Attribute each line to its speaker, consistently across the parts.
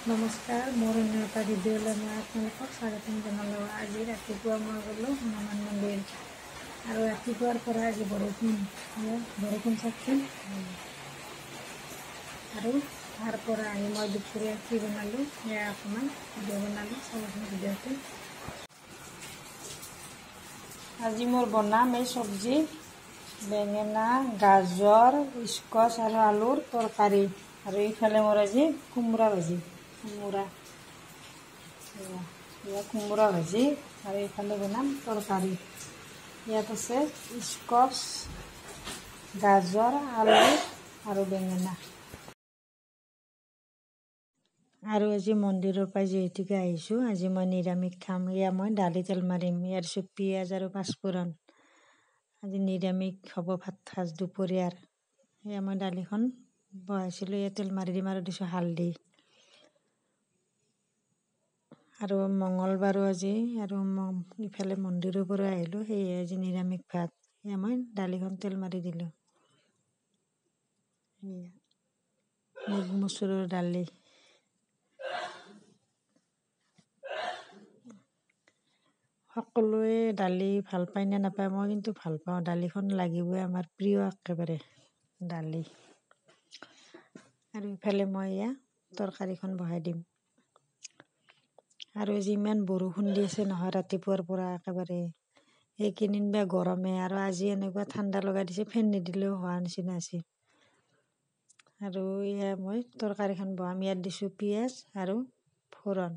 Speaker 1: নমস্কাৰ, মোৰ অন্য এটা ভিডিঅ'লৈ মই আপোনালোকক স্বাগতম জনালোঁ। আজি ৰাতিপুৱা মই গ'লোঁ হনুমান মন্দিৰ আৰু ৰাতিপুৱাৰ পৰা আজি বৰষুণ চাওকচোন। আৰু তাৰ পৰা আহি মই দুপৰীয়া কি বনালোঁ সেয়া অকণমান ভিডিঅ' বনালোঁ, চাবচোন ভিডিঅ'টো। আজি মোৰ বনাম এই চব্জি, বেঙেনা, গাজৰ, স্কচ আৰু আলুৰ তৰকাৰী। আৰু এইফালে মোৰ আজি কোমোৰা ভাজি, কোমোৰা ভাজি আৰু এইফালে বনাম তৰকাৰী। ইয়াত আছে স্কচ, গাজৰ, আলু আৰু বেঙেনা। আৰু আজি মন্দিৰৰ পৰা যিহেতুকে আহিছোঁ, আজি মই নিৰামিষ খাম। এয়া মই দালি তেল মাৰিম, ইয়াৰ দিছোঁ পিঁয়াজ আৰু পাঁচফোৰণ। আজি নিৰামিষ হ'ব ভাত সাজ দুপৰীয়াৰ। এয়া মই দালিখন বহাইছিলোঁ, এয়া তেল মাৰি দিম আৰু দিছোঁ হালধি। আৰু মঙলবাৰো আজি, আৰু ইফালে মন্দিৰৰ পৰা আহিলোঁ, সেয়ে আজি নিৰামিষ ভাত। এয়া মই দালিখন তেল মাৰি দিলোঁ। মুগ মচুৰৰ দালি। সকলোৱে দালি ভাল পায় নে নাপায়, মই কিন্তু ভাল পাওঁ। দালিখন লাগিবই, আমাৰ প্ৰিয় একেবাৰে দালি। আৰু ইফালে মই এয়া তৰকাৰীখন বহাই দিম। আৰু আজি ইমান বৰষুণ দি আছে নহয় ৰাতিপুৱাৰ পৰা একেবাৰে। এইকেইদিন বা গৰমে, আৰু আজি এনেকুৱা ঠাণ্ডা লগাই দিছে, ফেন নিদিলেও হোৱা নিচিনা আছে। আৰু এয়া মই তৰকাৰীখন বহাম। ইয়াত দিছোঁ পিঁয়াজ আৰু ফোৰণ।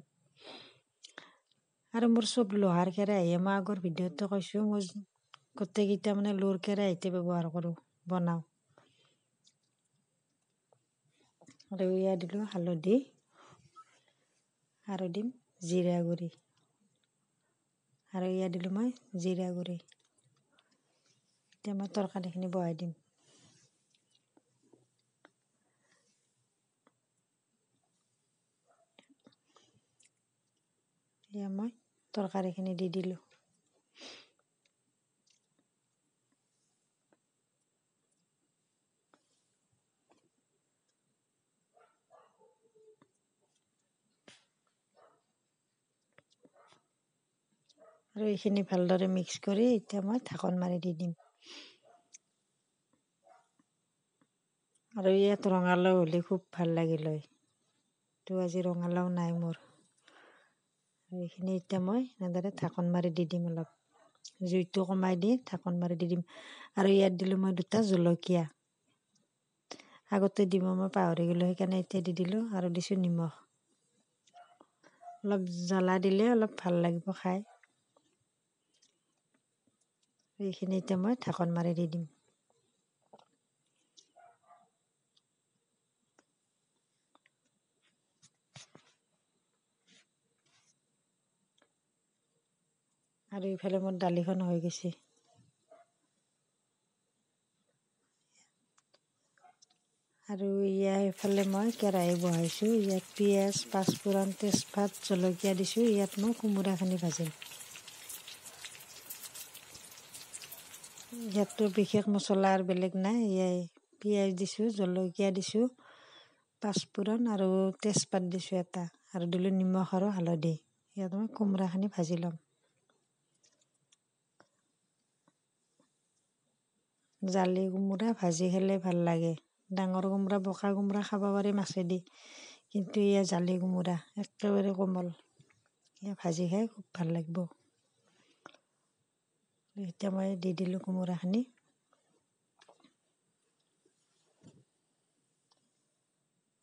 Speaker 1: আৰু মোৰ চব লোহাৰ কেৰাহীয়ে, মই আগৰ ভিডিঅ'টো কৈছোঁ, মই গোটেইকেইটা মানে লোৰ কেৰাহীতে ব্যৱহাৰ কৰোঁ, বনাওঁ। আৰু এয়া দিলোঁ হালধি আৰু দিম জিৰা গুড়ি, আৰু এয়া দিলোঁ মই জিৰা গুড়ি। এতিয়া মই তৰকাৰীখিনি বহাই দিম। এয়া মই তৰকাৰীখিনি দি দিলোঁ। আৰু এইখিনি ভালদৰে মিক্স কৰি এতিয়া মই ঢাকন মাৰি দি দিম। আৰু ইয়াত ৰঙালাও হ'লে খুব ভাল লাগিল হয়, তো আজি ৰঙালাও নাই মোৰ। আৰু এইখিনি এতিয়া মই এনেদৰে ঢাকন মাৰি দি দিম, অলপ জুইটো কমাই দি ঢাকন মাৰি দি দিম। আৰু ইয়াত দিলোঁ মই 2টা জলকীয়া, আগতে দিব মই পাহৰি গ'লোঁ, সেইকাৰণে এতিয়া দি দিলোঁ। আৰু দিছোঁ নিমখ। অলপ জ্বলা দিলে অলপ ভাল লাগিব খাই। এইখিনি এতিয়া মই ঢাকন মাৰি দি দিম। আৰু ইফালে মোৰ দালিখন হৈ গৈছে। আৰু এইফালে মই কেৰাহী বহাইছোঁ, ইয়াত পিঁয়াজ, পাঁচফোৰণ, তেজপাত, জলকীয়া দিছোঁ। ইয়াত মই কোমোৰাখিনি ভাজিম। ইয়াততো বিশেষ মছলা আৰু বেলেগ নাই, এয়াই পিঁয়াজ দিছোঁ, জলকীয়া দিছোঁ, পাঁচফোৰণ আৰু তেজপাত দিছোঁ এটা, আৰু দিলোঁ নিমখ আৰু হালধি। ইয়াত মই কোমোৰাখিনি ভাজি ল'ম। জালি কোমোৰা ভাজি খালে ভাল লাগে। ডাঙৰ কোমোৰা, বকা কোমোৰা খাব পাৰি মাছেদি, কিন্তু এয়া জালি কোমোৰা একেবাৰে কোমল, এয়া ভাজি খাই খুব ভাল লাগিব। এতিয়া মই দি দিলোঁ কোমোৰাখিনি।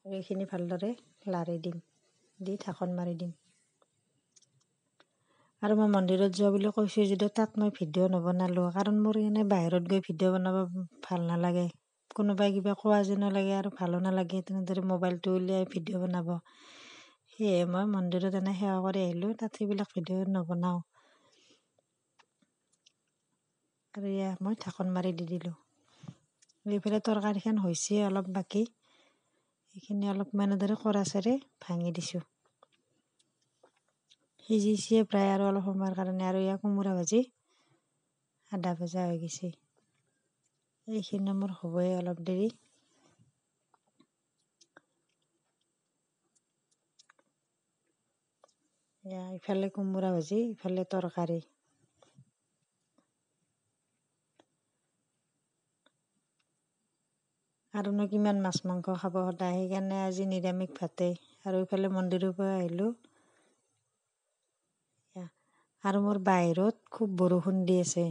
Speaker 1: আৰু এইখিনি ভালদৰে লাৰি দিম, দি ঢাকন মাৰি দিম। আৰু মই মন্দিৰত যোৱা বুলি কৈছোঁ যদিও তাত মই ভিডিঅ' নবনালোঁ, কাৰণ মোৰ এনে বাহিৰত গৈ ভিডিঅ' বনাব ভাল নালাগে। কোনোবাই কিবা কোৱা যেনো লাগে আৰু ভালো নালাগে তেনেদৰে মোবাইলটো উলিয়াই ভিডিঅ' বনাব। সেয়ে মই মন্দিৰত এনে সেৱা কৰি আহিলোঁ, তাত সেইবিলাক ভিডিঅ' নবনাওঁ। আৰু এয়া মই ঢাকন মাৰি দি দিলোঁ। এইফালে তৰকাৰীখন হৈছে অলপ বাকী, এইখিনি অলপমান এনেদৰে কৰাচেৰে ভাঙি দিছোঁ। সিজিছে প্ৰায় আৰু অলপ সময়ৰ কাৰণে। আৰু এয়া কোমোৰা ভাজি আধা ভজা হৈ গৈছে। এইখিনি মোৰ হ'বই অলপ দেৰি। ইফালে কোমোৰা ভাজি, ইফালে তৰকাৰী। আৰুনো কিমান মাছ মাংস খাব সদায়, সেইকাৰণে আজি নিৰামিষ ভাতেই। আৰু ইফালে মন্দিৰৰ পৰা আহিলোঁ। আৰু মোৰ বাহিৰত খুব বৰষুণ দি আছে।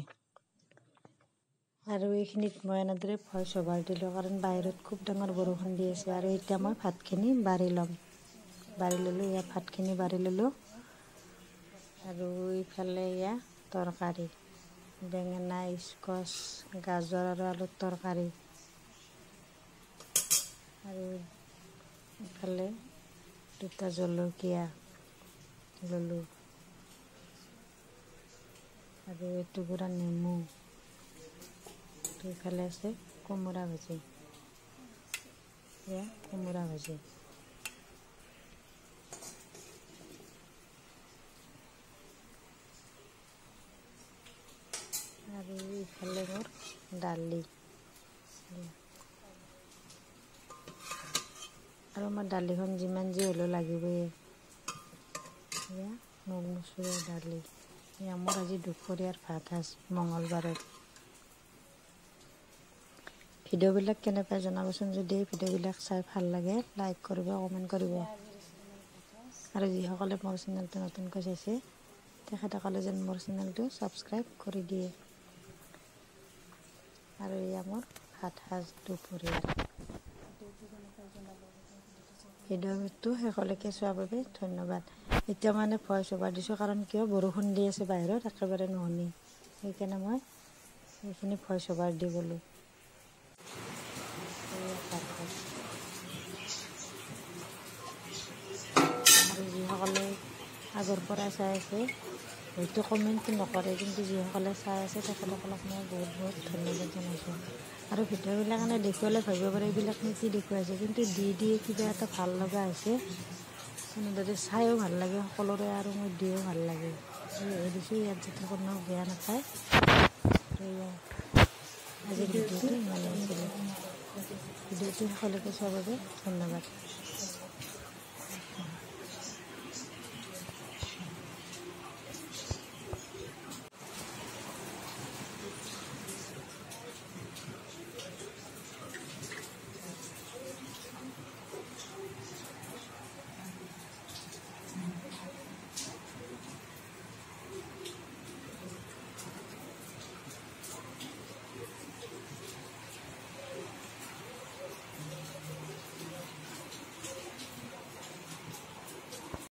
Speaker 1: আৰু এইখিনিত মই এনেদৰে ভইচ অভাৰ দিলোঁ, কাৰণ বাহিৰত খুব ডাঙৰ বৰষুণ দি আছে। আৰু এতিয়া মই ভাতখিনি বাঢ়ি ল'ম। বাঢ়ি ল'লোঁ, ইয়াত ভাতখিনি বাঢ়ি ল'লোঁ। আৰু ইফালে ইয়াত তৰকাৰী, বেঙেনা, স্কচ, গাজৰ আৰু আলুৰ তৰকাৰী। আৰু ইফালে দুটা জলকীয়া ল'লোঁ। আৰু এটুকুৰা নেমু। ইফালে আছে কোমোৰা ভাজি, কোমোৰা ভাজি। আৰু ইফালে মোৰ দালি। আৰু আমাৰ দালিখন যিমান যি হ'লেও লাগিবই। মগ মচুৰৰ দালি। মোৰ আজি দুপৰীয়াৰ ভাত সাজ, মঙলবাৰত। ভিডিঅ'বিলাক কেনে পায় জনাবচোন। যদি ভিডিঅ'বিলাক চাই ভাল লাগে, লাইক কৰিব, কমেণ্ট কৰিব। আৰু যিসকলে মোৰ চেনেলটো নতুনকৈ চাইছে, তেখেতসকলে যেন মোৰ চেনেলটো ছাবস্ক্ৰাইব কৰি দিয়ে। আৰু এয়া মোৰ ভাত সাজ দুপৰীয়াৰ। ভিডিঅ'টো শেষলৈকে চোৱাৰ বাবে ধন্যবাদ। এতিয়া মানে ভইচ অভাৰ দিছোঁ, কাৰণ কিয় বৰষুণ দি আছে বাহিৰত, একেবাৰে নুশুনি। সেইকাৰণে মই এইখিনি ভইচ অভাৰ দি গ'লোঁ। আৰু যিসকলে আগৰ পৰাই চাই আছে, হয়তো কমেণ্ট নকৰে, কিন্তু যিসকলে চাই আছে তেখেতসকলক মই বহুত বহুত ধন্যবাদ জনাইছোঁ। আৰু ভিডিঅ'বিলাক এনে দেখুৱালে ভাবিব পাৰে এইবিলাকনো কি দেখুৱাইছে, কিন্তু দি কিবা এটা ভাল লগা হৈছে। এনেদৰে চাইও ভাল লাগে সকলোৰে, আৰু মোৰ দিও ভাল লাগে। দিছোঁ, ইয়াত যাতে কোনো বেয়া নাপায়। আজিৰ ভিডিঅ'টো ইমানেই আছিলে। ভিডিঅ'টো শেষলৈকে চোৱাৰ বাবে ধন্যবাদ।